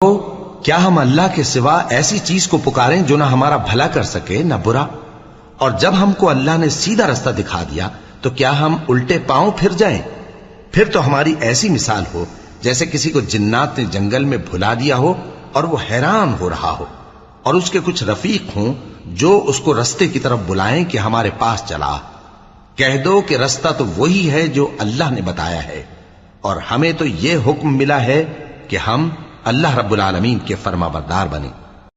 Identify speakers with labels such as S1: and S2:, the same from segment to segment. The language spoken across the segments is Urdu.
S1: تو کیا ہم اللہ کے سوا ایسی چیز کو پکاریں جو نہ ہمارا بھلا کر سکے نہ برا؟ اور جب ہم کو اللہ نے سیدھا رستہ دکھا دیا تو کیا ہم الٹے پاؤں پھر جائیں؟ پھر تو ہماری ایسی مثال ہو جیسے کسی کو جنات نے جنگل میں بھلا دیا ہو اور وہ حیران ہو رہا ہو، اور اس کے کچھ رفیق ہوں جو اس کو رستے کی طرف بلائیں کہ ہمارے پاس چلا۔ کہہ دو کہ رستہ تو وہی ہے جو اللہ نے بتایا ہے، اور ہمیں تو یہ حکم ملا ہے کہ ہم اللہ رب العالمین کے فرما بردار بنیں،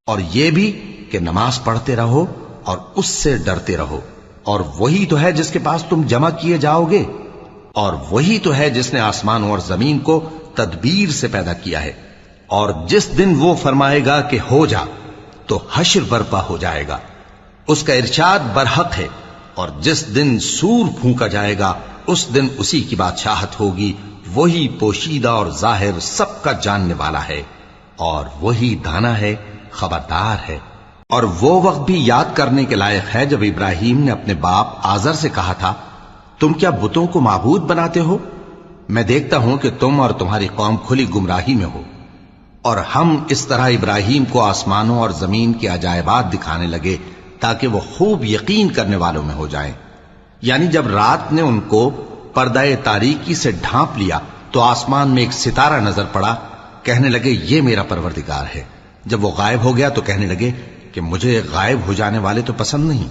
S1: اور یہ بھی کہ نماز پڑھتے رہو اور اس سے ڈرتے رہو، اور وہی تو ہے جس کے پاس تم جمع کیے جاؤ گے، اور وہی تو ہے جس نے آسمان اور زمین کو تدبیر سے پیدا کیا ہے، اور جس دن وہ فرمائے گا کہ ہو جا تو حشر برپا ہو جائے گا، اس کا ارشاد برحق ہے، اور جس دن سور پھونکا جائے گا اس دن اسی کی بادشاہت ہوگی، وہی پوشیدہ اور ظاہر سب کا جاننے والا ہے، اور وہی دانا ہے، خبردار ہے۔ اور وہ وقت بھی یاد کرنے کے لائق ہے جب ابراہیم نے اپنے باپ آزر سے کہا تھا، تم کیا بتوں کو معبود بناتے ہو؟ میں دیکھتا ہوں کہ تم اور تمہاری قوم کھلی گمراہی میں ہو۔ اور ہم اس طرح ابراہیم کو آسمانوں اور زمین کے عجائبات دکھانے لگے تاکہ وہ خوب یقین کرنے والوں میں ہو جائیں۔ یعنی جب رات نے ان کو پردہ تاریکی سے ڈھانپ لیا تو آسمان میں ایک ستارہ نظر پڑا، کہنے لگے یہ میرا پروردگار ہے۔ جب وہ غائب ہو گیا تو کہنے لگے کہ مجھے غائب ہو جانے والے تو پسند نہیں۔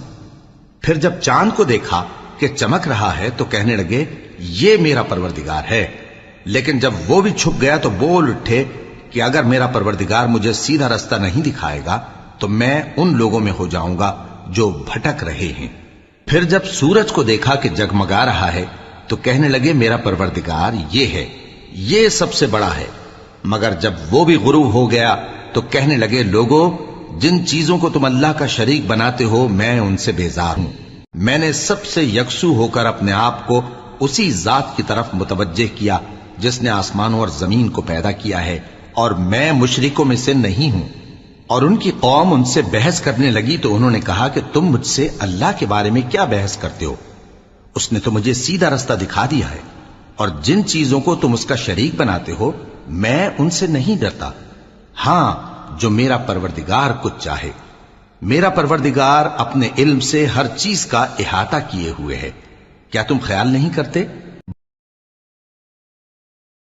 S1: پھر جب چاند کو دیکھا کہ چمک رہا ہے تو کہنے لگے یہ میرا پروردگار ہے۔ لیکن جب وہ بھی چھپ گیا تو بول اٹھے کہ اگر میرا پروردگار مجھے سیدھا رستہ نہیں دکھائے گا تو میں ان لوگوں میں ہو جاؤں گا جو بھٹک رہے ہیں۔ پھر جب سورج کو دیکھا کہ جگمگا رہا ہے تو کہنے لگے میرا پروردگار یہ ہے، یہ سب سے بڑا ہے۔ مگر جب وہ بھی غروب ہو گیا تو کہنے لگے لوگو، جن چیزوں کو تم اللہ کا شریک بناتے ہو میں ان سے بیزار ہوں۔ میں نے سب سے یکسو ہو کر اپنے آپ کو اسی ذات کی طرف متوجہ کیا جس نے آسمانوں اور زمین کو پیدا کیا ہے، اور میں مشرکوں میں سے نہیں ہوں۔ اور ان کی قوم ان سے بحث کرنے لگی تو انہوں نے کہا کہ تم مجھ سے اللہ کے بارے میں کیا بحث کرتے ہو؟ اس نے تو مجھے سیدھا رستہ دکھا دیا ہے، اور جن چیزوں کو تم اس کا شریک بناتے ہو میں ان سے نہیں ڈرتا، ہاں جو میرا پروردگار کچھ چاہے۔ میرا پروردگار اپنے علم سے ہر چیز کا احاطہ کیے ہوئے ہے۔ کیا تم خیال نہیں کرتے